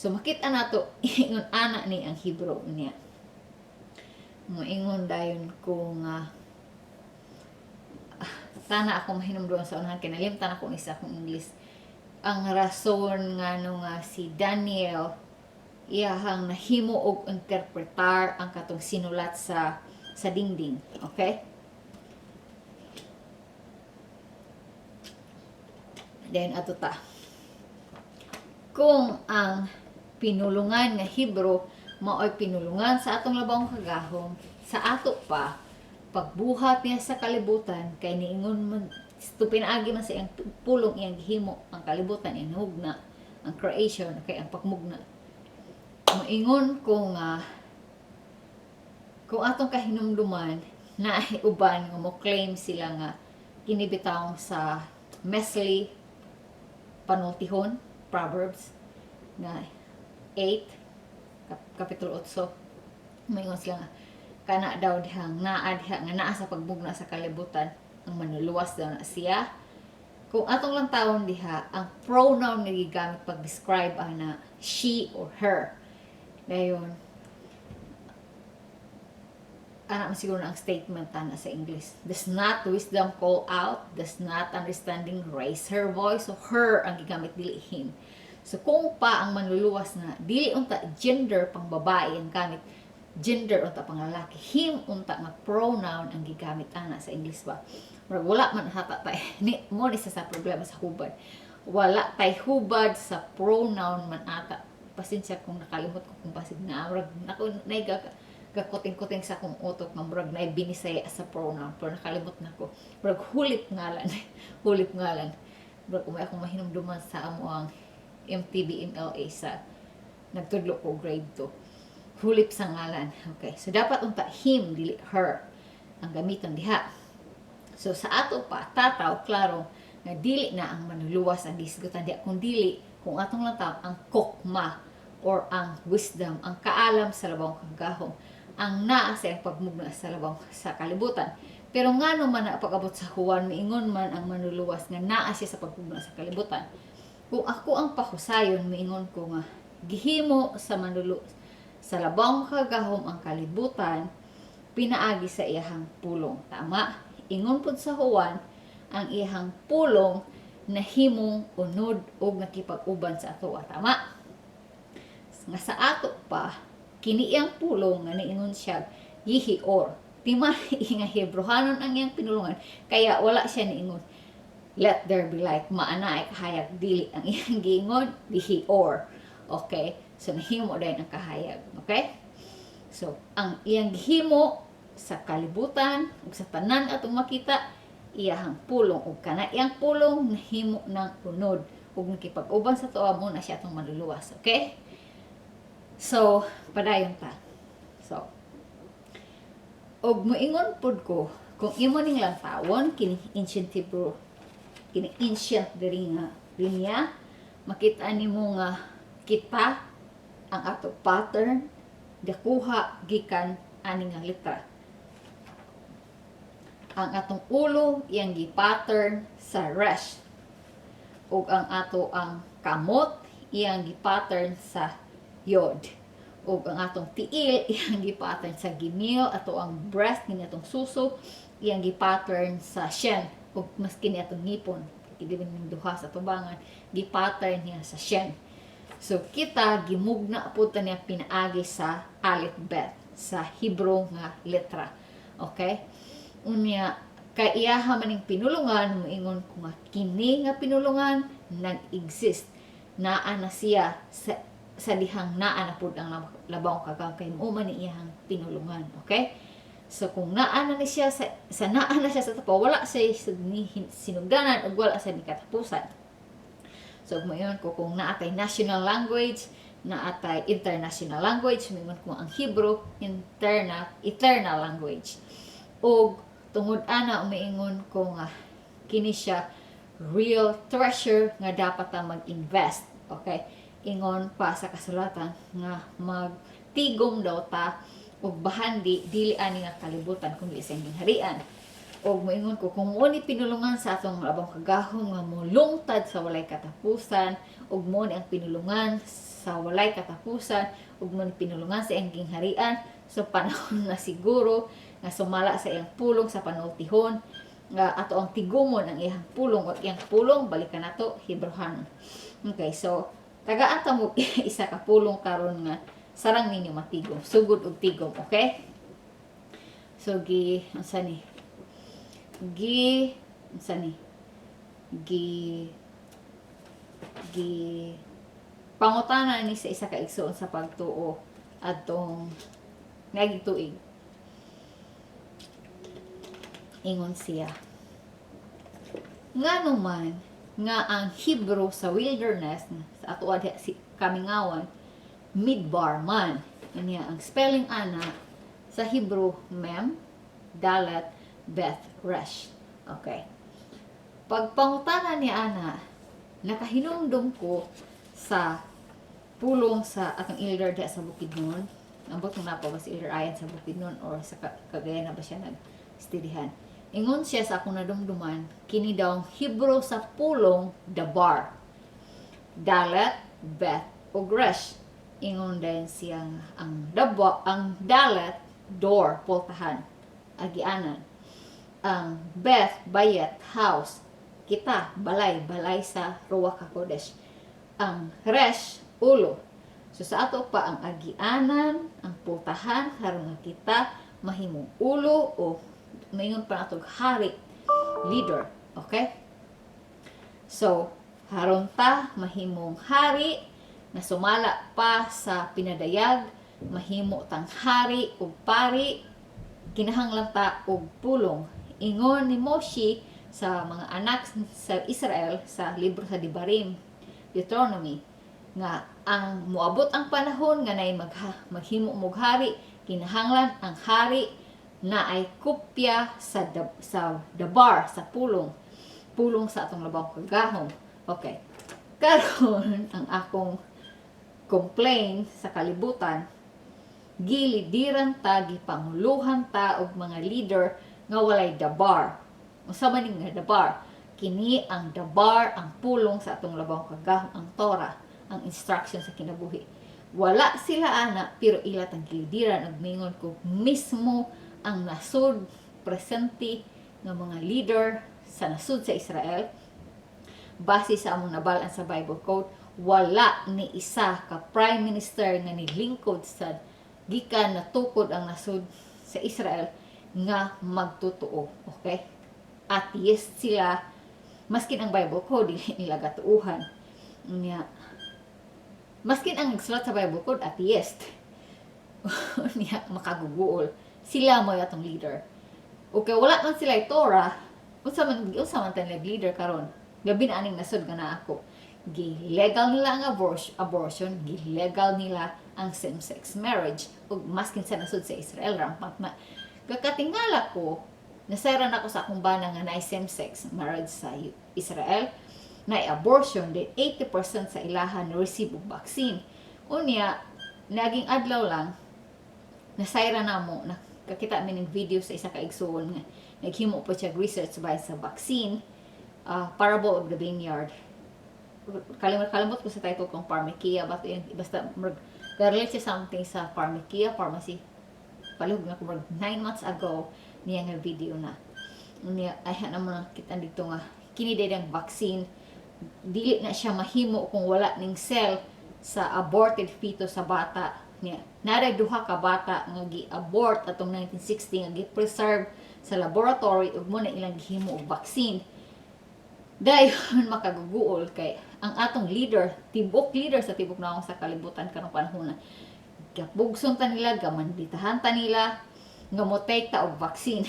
makita nato ingon ana ni ang Hebrew niya. Moingon dayon kung tana ako mahinumduan sa unahan kay nalimtan ako isa kong English. Ang rason nga nga si Daniel iyahang nahimo og interpretar ang katong sinulat sa dingding. Okay? Then ato ta. Kung ang pinulungan nga Hebrew mao'y pinulungan sa atong labang kagahom, sa ato pa pagbuhat niya sa kalibutan kay niingon man pinaagi man sa iyang pulong iyang gihimo ang kalibutan iyang hugna ang creation kay ang pagmugna moingon kung atong kahinumduman na uban nga mo claim sila nga kinibitawon sa Mesli panultihon Proverbs na 8 kapitulo 8 moingon sila nga kana daw dihang naa sa pagbugna sa kalibutan ang manuluwas daw na siya. Kung atong lang tawon diha ang pronoun nga gigamit pag describe ana she or her. Dayon ana siguro na ang statement ana sa English. Does not wisdom call out, does not understanding raise her voice. So her ang gigamit, dili him. So kung pa ang manluluwas na dili unta gender pang babae ang gamit, gender unta pang lalaki, him unta nga pronoun ang gigamit ana sa English ba. Murag wala man hata tay ni mo ni sa problema sa hubad. Wala tay hubad sa pronoun man ata. Pasensya kung nakalimot ko kung basid na murag nako naiga kakuting-kuting sa akong utok nga murag na binisaya sa pronoun pero nakalimot na ko. Murag hulip ngalan. Hulip ngalan. Murag umay akong mahinumduman sa amo ang MTB MLA sa nagtudlo ko grade 2. Hulip sa ngalan. Okay. So dapat unta him dili her ang gamiton diha. So sa ato pa tataw klaro nga dili na ang manluluwas ang disgutan diha kung dili kung atong lantaw ang kokma or ang wisdom, ang kaalam sa labang kagahom, ang naa sa pagmugna sa labang sa kalibutan. Pero ngano man na pag-abot sa huwan, miingon man ang manluluwas nga naa siya sa pagmugna sa kalibutan. Kung ako ang pahusayon, miingon ko nga gihimo sa manluluwas sa labang kagahom ang kalibutan, pinaagi sa iyahang pulong. Tama? Ingon pud sa huwan ang iyahang pulong na himong unod og nakipag-uban sa ato. Tama? Nga sa ato pa kini iyang pulong nga niingon siya yihior. Tima nga Hebrohanon ang iyang pinulungan kaya wala siya niingon let there be light. Maana ay kahayag dili ang iyang giingon yihior. Okay? So nahimo din ang kahayag. Okay? So ang iyang gihimo sa kalibutan ug sa tanan atong makita iyahang pulong ug kana iyang pulong nahimo ng unod ug nakipag-uban sa tuwa mo na siya atong maluluwas. Okay? So, padayon ta. So, og moingon pud ko, kung imo ning lantawon, kini ancient Hebrew, kini ancient diri nga linya, makita nimo nga kita ang ato pattern dakuha gikan ani nga letra. Ang atong ulo iyang gi-pattern sa resh. Ug ang ato ang kamot iyang gi-pattern sa yod. O ang atong tiil iyang gi-pattern sa gimil, ato ang breast kini atong suso iyang gi-pattern sa shen ug mas kini atong ngipon ibig ning duha sa tubangan gi-pattern niya sa shen. So kita gimugna pud ta niya pinaagi sa alphabet sa Hebrew nga letra. Okay? Unya kay iyaha maning pinulungan moingon ko nga kini nga pinulungan nag-exist naa na siya sa dihang naa na pud ang labang kagahom kay mao man ni iyang pinulungan. Okay? So kung naa na ni siya sa naa na siya sa tapo wala sa sinugdanan ug wala sa katapusan. So mayon ko kung naa tay national language, naa tay international language, mingon ko ang Hebrew eternal language. Og tungod ana umiingon ko nga kini siya real treasure nga dapat ta mag-invest. Okay? Ingon pa sa kasulatan nga magtigom daw ta og bahandi dili ani nga kalibutan kundi sa gingharian. Og moingon ko kung mo ni pinulungan sa atong labang kagahom nga molungtad sa walay katapusan ug mo ni ang pinulungan sa walay katapusan ug mo ni pinulungan sa iyang gingharian so panahon na siguro nga sumala sa iyang pulong sa panultihon nga ato ang tigumon ang iyang pulong o iyang pulong balikan nato Hebrohanon. Okay, so tagaan ta mo isa ka pulong karon nga sarang ninyo matigom, sugod og tigom, okay? So unsa ni? Pangutana ni sa isa ka igsoon sa pagtuo adtong ngagituig. Ingon siya. Ngano man nga ang Hebrew sa wilderness sa ato si kamingawan midbar man. Niya ang spelling ana sa Hebrew mem dalet beth resh. Okay. Pagpangutana ni ana nakahinumdum ko sa pulong sa atong elder diha sa Bukidnon. Ambot mo na pa ba si elder ayan sa Bukidnon or sa Cagayan na ba siya nag-studihan. Ingon siya sa akong nadumduman, kini daw Hebrew sa pulong dabar. Dalet, beth, o resh. Ingon din siya ang dalet door, pultahan, agianan. Ang Beth, bayat, house, kita, balay, balay sa Ruach HaKodesh. Ang Resh, ulo. So sa ato pa ang agianan, ang pultahan, harong nga kita mahimong ulo o mayon pa natog hari, leader. Okay? So, haron ta mahimong hari na sumala pa sa pinadayag, mahimo tang hari ug pari, kinahanglan ta og pulong. Ingon ni Moshe sa mga anak sa Israel sa libro sa Devarim, Deuteronomy, nga ang muabot ang panahon nga nay maghimo og hari, kinahanglan ang hari na ay kopya sa dabar, sa pulong sa atong labaw kagahom. Okay. Karon ang akong complain sa kalibutan, gilidiran ta, gipanguluhan ta og mga leader nga walay dabar. Unsa man ning dabar? Kini ang dabar, ang pulong sa atong labaw kagahom, ang Torah, ang instruction sa kinabuhi. Wala sila ana, pero ila tang gilidiran ug mingon ko mismo ang nasud presente nga mga leader sa nasud sa Israel. Base sa among nabalaan sa Bible Code, wala ni isa ka prime minister nga nilingkod sa gikan na tukod ang nasud sa Israel nga magtutuo. Okay? Atheist sila, maskin ang Bible Code dili nila gatuuhan niya. Maskin ang nagsulat sa Bible Code atheist niya, makaguguol sila mo atong leader. Okay, wala man sila Torah, unsa man tan leader karon. Gabi na aning nasod nga na ako. Gilegal nila ang abortion, gilegal nila ang same-sex marriage, ug maskin sa nasod sa Israel rampant na. Kakatingala ko, nasayran ako sa akong bana nga na same-sex marriage sa Israel, na abortion, din 80% sa ilahan receive og vaccine. Unya, naging adlaw lang, nasayra na mo, nakakita mi ng video sa isa ka igsoon nga, naghimo po siya research by sa vaccine, Parable of the Vineyard. Kalimot ko sa title kong Pharmakia, basta relate siya something sa Pharmakia, pharmacy. Palihog na ko 9 months ago, niya nga video na. Ay naman kita dito nga, kiniday ang vaccine, dili na siya mahimo kung wala ning cell sa aborted fetus sa bata niya. Naray duha ka bata nga gi-abort atong 1960 nga gi-preserve sa laboratory ug mo na ilang gihimo og vaccine. Dayon makaguguol kay ang atong leader, tibok leader sa tibok naong sa kalibutan karong panahon na gapugson ta nila, gamanditahan ta nila nga mo take ta og vaccine.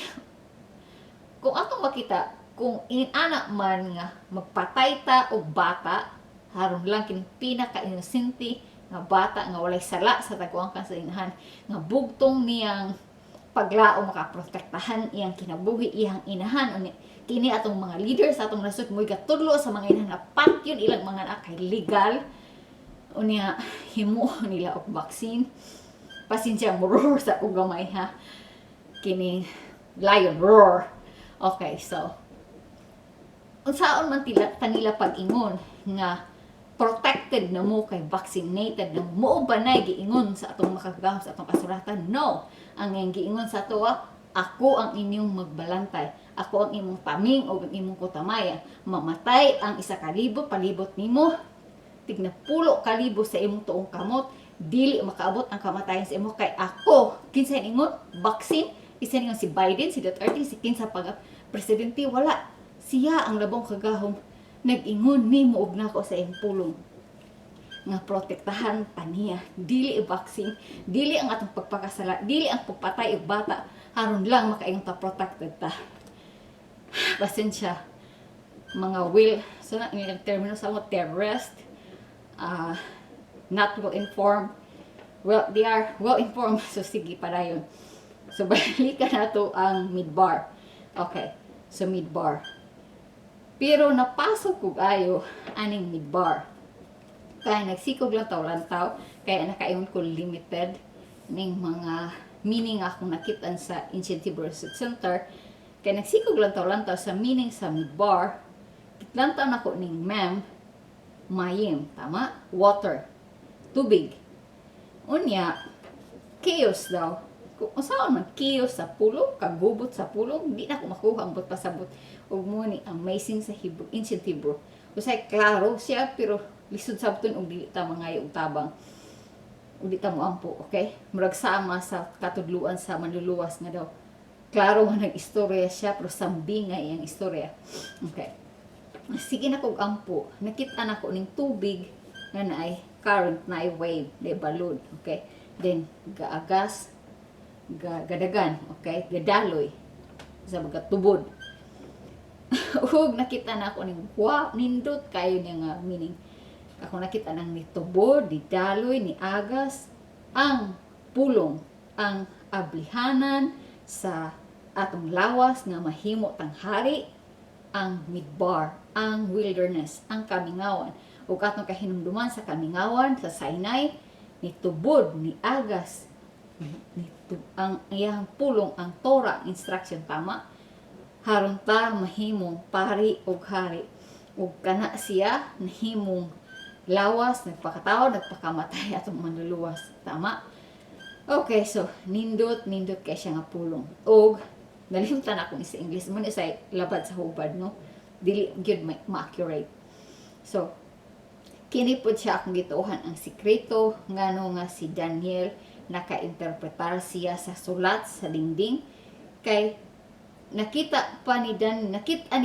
Kung atong makita, kung inana man nga magpatay ta og bata, haron lang kining pinaka-inosente nga bata nga walay sala sa tagwangkan sa inahan, nga bugtong niyang paglao makaprotektahan iyang kinabuhi iyang inahan. Kini atong mga leaders sa atong nasud mo'y gatudlo sa mga inahan nga pat yun ilang mga anak kay legal. Unya himo nila og vaccine. Pasensya mo roar sa ugamay ha. Kini lion roar. Okay, so unsaon man tanila pag-ingon nga protected na mo kay vaccinated na mo ba na giingon sa atong makagahom sa atong kasuratan? No. Ang giingon sa ato, ako ang inyong magbalantay, ako ang imong taming o ang imong kutamaya, mamatay ang 1,000 palibot nimo, tigna 10,000 sa imong tuong kamot, dili makaabot ang kamatayan sa imo kay ako. Kinsa ingon vaccine, isa ningon si Biden, si Duterte, si kinsa pag presidente, wala. Siya ang labong kagahom nag-ingon nimo og nako sa iyang pulong nga protektahan ta niya, dili vaccine, dili ang atong pagpakasala, dili ang pagpatay og bata, haron lang makaingon ta protected ta. Pasensya mga will, so na ilang termino sa mga terrorist, not well informed, well, they are well informed, so sige padayon. So balikan nato ang midbar. Okay, so midbar. Pero napasok ko ayo aning midbar. Kaya nagsikog lang lantaw, kaya nakaingon ko limited ning mga meaning akong nakitan sa Ancient Hebrew Research Center. Kaya nagsikog lang lantaw sa meaning sa midbar. Lantaw na ko ning mem, mayim, tama? Water, tubig. Unya, chaos daw. kung usaon man kiyos sa pulong, kagubot sa pulong, di na ko makuha ang pasabot ug mo ni amazing sa Hebrew, ancient Hebrew. Usay klaro siya pero lisod sabton og dili ta mangayo og tabang. Ug di ta mo ampo, okay? Murag sama sa katudluan sa manluluwas nga daw. Klaro nga nag-istorya siya pero sambi nga iyang istorya. Okay. Sige na kog ampo. Nakita na ko ning tubig nga naay current, naay wave, naay balloon, okay? Then gaagas, gadagan, okay? Gadaloy sa mga tubod. Ug nakita na ako ning wow, nindot kayo niya nga meaning. Ako nakita nang ni tubod, ni daloy, ni agas, ang pulong, ang ablihanan sa atong lawas nga mahimo tanghari, ang midbar, ang wilderness, ang kamingawan. Ug atong kahinumduman sa kamingawan sa Sinai, ni tubod, ni agas, ang iyang pulong, ang Torah, instruction tama, haron ta mahimong pari og hari. Ug kana siya nahimong lawas, nagpakatao, nagpakamatay atong manluluwas. Tama? Okay, so nindot kay siya nga pulong. Og nalimtan ako sa English mo ni sa labad sa hubad, no? Dili gyud ma-accurate. So kini pod siya akong gituohan ang sikreto ngano nga si Daniel naka-interpretar siya sa sulat sa dingding kay nakita ni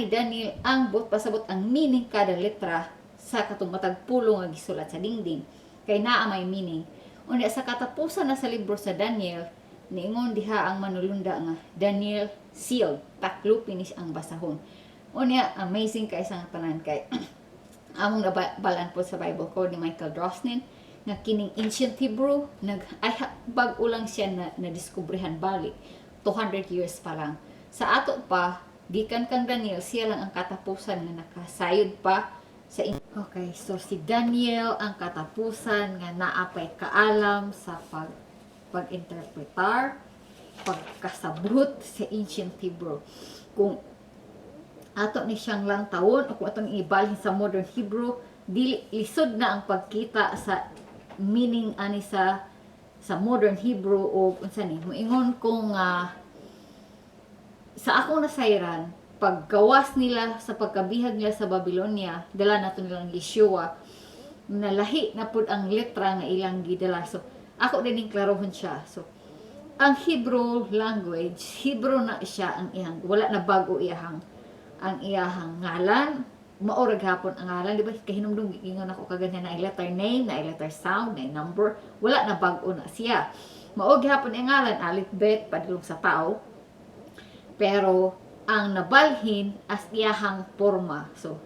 Daniel ang pasabot ang meaning kada letra sa katong matag pulong nga gisulat sa dingding kay naa may meaning. Unya sa katapusan na sa libro sa Daniel niingon diha ang manulunda nga Daniel sealed, taklo finish ang basahon. Unya amazing kay isang tanan kay among nabalan po sa Bible Code ni Michael Drosnin nga kining ancient Hebrew bag-o lang siya na diskubrehan balik 200 years pa lang. Sa ato pa gikan kang Daniel siya lang ang katapusan nga nakasayod pa sa okay, so si Daniel ang katapusan nga naapay kaalam sa pag-interpretar, pagkasabot sa ancient Hebrew. Kung ato ni siyang lang taon o kung atong ibalhin sa modern Hebrew, dili lisod na ang pagkita sa meaning ani sa modern Hebrew o unsa ni moingon kung sa akong nasayran paggawas nila sa pagkabihag nila sa Babylonia, dala nato nilang Yeshua, nalahi na pud ang letra nga ilang gidala. So ako din klarohon siya. So ang Hebrew language, Hebrew na siya ang iyang, wala na bago ang iyahang ngalan, maorag hapon ang ngalan, di ba? Kahinumdum giingon ako kaganyan na letter name, na letter sound, na number, wala na bago na siya. Maorag hapon ang ngalan, alphabet, padulong sa tao, pero ang nabalhin as iyahang porma. So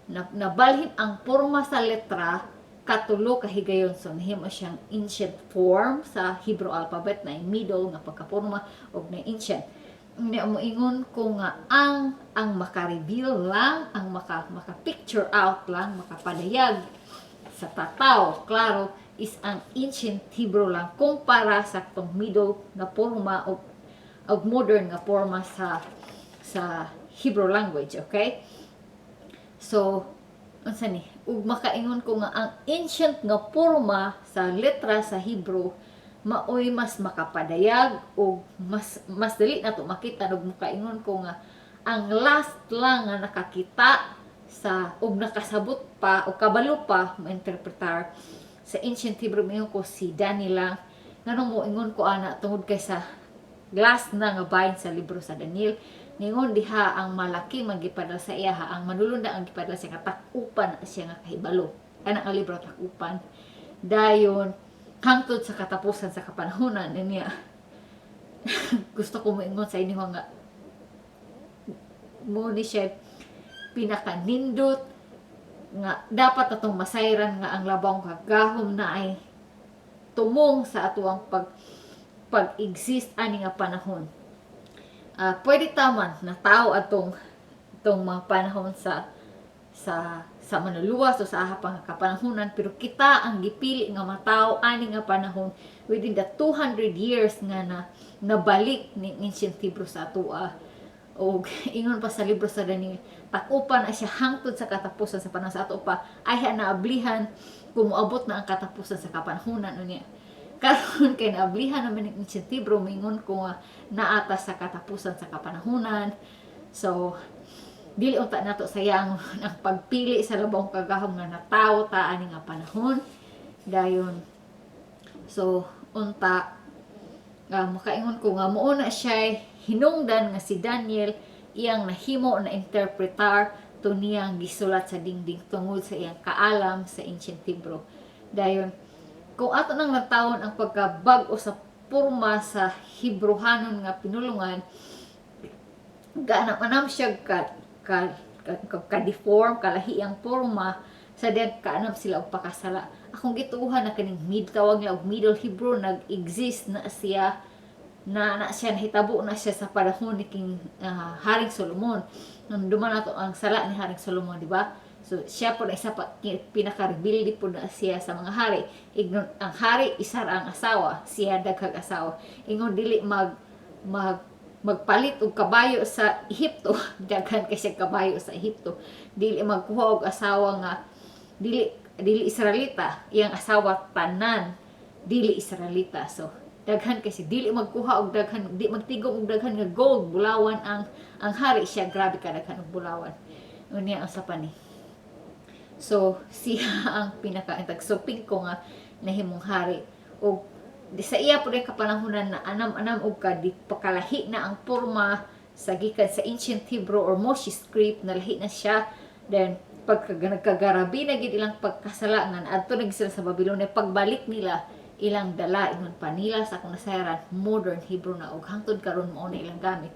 nabalhin ang porma sa letra katulo kahigayon. So nahimo siyang ancient form sa Hebrew alphabet na middle nga pagkaporma og na ancient. Ni moingon ko nga ang maka-reveal lang, ang maka-picture out lang, makapadayag sa tataw, klaro, is ang ancient Hebrew lang kumpara sa tong middle na porma o modern nga porma sa Hebrew language, okay? So unsa ni? Ug makaingon ko nga ang ancient nga porma sa letra sa Hebrew maoy mas makapadayag o mas dali na to makita. Ug makaingon ko nga ang last lang nga nakakita sa ug nakasabot pa o kabalo pa ma-interpretar sa ancient Hebrew mingon ko si Daniel lang. Nganong mo ingon ko ana tungod kay sa last na nga bahin sa libro sa Daniel, ningon diha ang malaki magipadala sa iya, ang manulunda ang gipadala siya nga takupan siya nga kahibalo. Kana ang libro takupan. Dayon hangtod sa katapusan sa kapanahonan niya. Gusto ko moingon sa inyo nga mo ni siya pinakanindot nga dapat atong masayran nga ang labang kagahom na ay tumong sa atuang pag-exist ani nga panahon. Pwede taman na tao atong mga panahon sa manluluwas o sa ahapang kapanahonan, pero kita ang gipili nga matao ani nga panahon within the 200 years nga nabalik ni ancient Hebrew sa atua. O ingon pa sa libro sa Daniel, takupan na siya hangtod sa katapusan sa panahon sa ato pa ay naablihan kung moabot na ang katapusan sa kapanahonan niya. karon kay naablihan naman ng ancient Hebrew, mingon ko nga naata sa katapusan sa kapanahunan. So dili unta nato sayang ang pagpili sa labong kagahom nga natawo ta ani nga panahon dayon. So unta makaingon ko nga mao na siya hinungdan nga si Daniel iyang nahimo na interpretar to niyang gisulat sa dingding tungod sa iyang kaalam sa ancient Hebrew. Dayon kung ato nang natawon ang pagkabag-o sa porma sa Hebrewanon nga pinulungan, gaanam siya ka-deform, kalahi ang porma, sa diyan kaanam sila og pakasala. Akong gituuhan na kaning tawag nila og Middle Hebrew nag-exist na siya na siya nahitabo na siya sa panahon ni King Haring Solomon. Nung duman nato ang sala ni Haring Solomon, di ba? So, siya po na isa pa, pinaka-rebuildi po na siya sa mga hari. Ang hari, isa ang asawa. Siya daghang asawa. Ingon, dili magpalit og kabayo sa Ehipto. Daghan kasi kabayo sa Ehipto. Dili magkuha og asawa nga, dili Israelita. Iyang asawa, tanan. Dili Israelita. So, daghan kasi, dili magkuha og daghan, di magtigom og daghan nga gold. Bulawan ang hari siya. Grabe ka daghan og bulawan. Unya ang sapan ni. So, siya ang pinaka-tagsuping ko nga nahimong hari. O, sa iya po rin kapanahunan na anam-anam o di pakalahi na ang porma sa gikan sa ancient Hebrew or Moshe script, nalahi na siya. Then, pagka nagkagarabi na gid ilang pagkasalangan, adto na sila sa Babylonia, pagbalik nila, ilang dala, ingon pa nila sa kung nasayaran, modern Hebrew na, o hangtod karon mo na ilang gamit.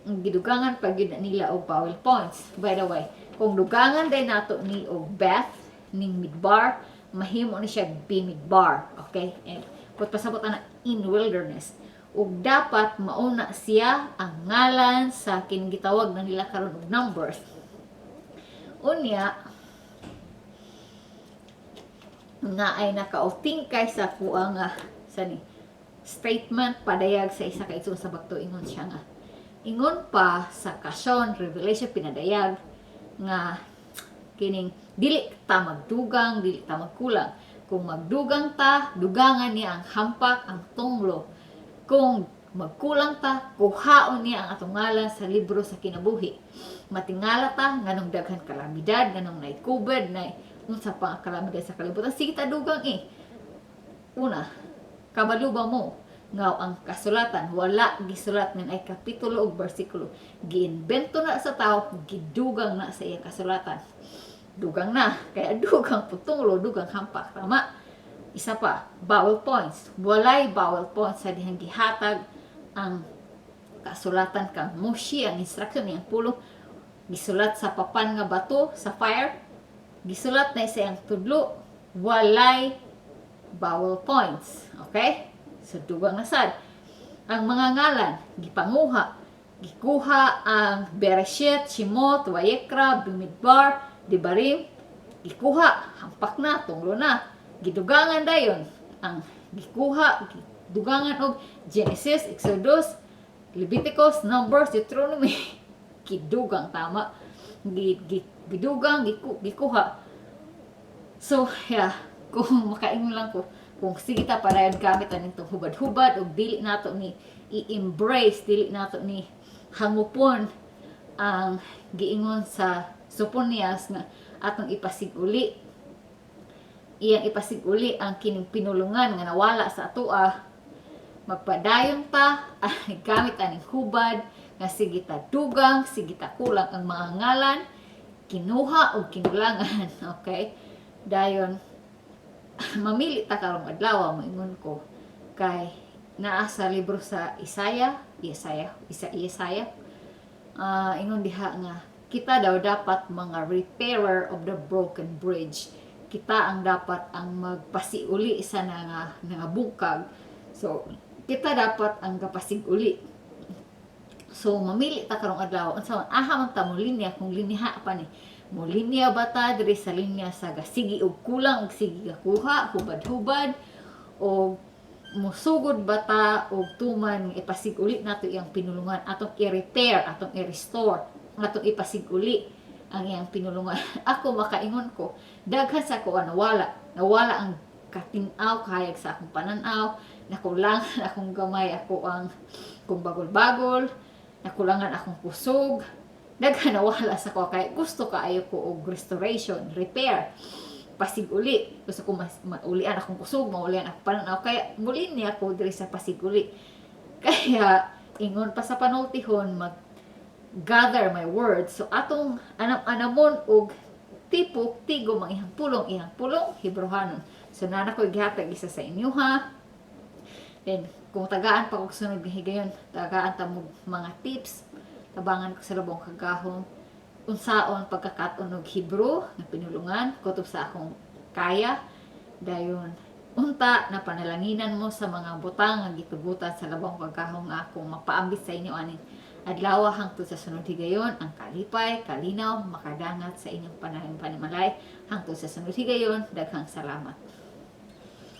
Ang gidugangan pag yun nila og vowel points. By the way, kung dugangan day nato ni og Beth ning Midbar, mahimo ni siya Bimidbar, okay? And put pasabot na in wilderness. Ug dapat mauna siya ang ngalan sa kinigitawag na nila karon og numbers. Unya nga ay nakautingkay sa kuang sa ni statement padayag sa isa ka sa bakto, ingon siya nga. Ingon pa sa Kasyon, Revelation pinadayag nga kining dili ta magdugang, dili ta magkulang. Kung magdugang ta, dugangan niya ang hampak, ang tunglo. Kung magkulang ta, kuhaon niya ang atong ngalan sa libro sa kinabuhi. Matingala ta nganong daghan kalamidad, nganong naikubed, unsa pa ang kalamidad sa kalibutan. Sige ta dugang Una, kabaluba mo nga ang kasulatan wala gisulat ng ay kapitulo o bersikulo, giinbento na sa tao, gidugang na sa iyang kasulatan. Dugang na, kaya dugang putunglo, dugang hampak, tama. Isa pa, vowel points, walay vowel points sa dihang gihatag ang kasulatan kang Moshe, ang instruction niyang pulo, gisulat sa papan nga bato, sa fire, gisulat na sa iyang tudlo, walay vowel points, okay? So, dugang na sad. Ang mga ngalan, gikuha ang Bereshit, Shemot, Vayekra, Bimidbar, Devarim, gikuha, hampak na, tunglo na. Gidugangan dayon, ang gikuha, dugangan og Genesis, Exodus, Leviticus, Numbers, Deuteronomy, gidugang, tama. Gidugang, gikuha. So, yeah, kung makaingon lang ko, kung sige ta para gamit ang itong hubad-hubad o dili nato ni i-embrace, dili nato ni hangupon ang giingon sa Sophonias nga atong ipasiguli, iyang ipasiguli ang kining pinulungan nga nawala sa atoa, magpadayon ta gamit aning hubad nga sige ta dugang, sige ta kulang ang mga ngalan, kinuha o kinulangan, okay? Dayon mamili ta karong adlaw, moingon ko kay naa sa libro sa Isaiah, ingon diha nga kita daw dapat mga repairer of the broken bridge. Kita ang dapat ang magpasiuli sa nga bukag. So kita dapat ang kapasig-uli. So mamili ta karong adlaw unsa man ta mo linya, kung linya pa ni mo linya bata diri sa linya sa gasigi og kulang og sige gakuha, hubad-hubad, o musugod bata og tuman ipasig-uli nato iyang pinulungan, atong i-repair, atong i-restore, atong ipasig-uli ang iyang pinulungan. Ako makaingon ko daghan sa ko nawala ang katinaw kahayag sa akong pananaw, nakulangan akong gamay ako ang kung bagol-bagol, nakulangan akong kusog, daghan nawala sa ko kay gusto kaayo ko og restoration, repair, pasig uli. Gusto ko maulian akong kusog, maulian akong pananaw, kaya muli niya ako diri sa pasig uli. Kaya ingon pa sa panultihon, mag gather my words. So atong anamon og tipok tigo ang ihang pulong Hebrehanon. So nana ko gihatag isa sa inyo ha. Then kung tagaan pa kog sunod higayon, tagaan ta mo mga tips, tabangan ko sa labong kagahom unsaon pagkakaton og Hebrew nga pinulungan kutob sa akong kaya, dayon unta na panalanginan mo sa mga butang nga gitugutan sa labong kagahom nga akong mapaambit sa inyo aning adlaw hangtod sa sunod higayon ang kalipay, kalinaw, makadangat sa inyong panahon panimalay hangtod sa sunod higayon. Daghang salamat.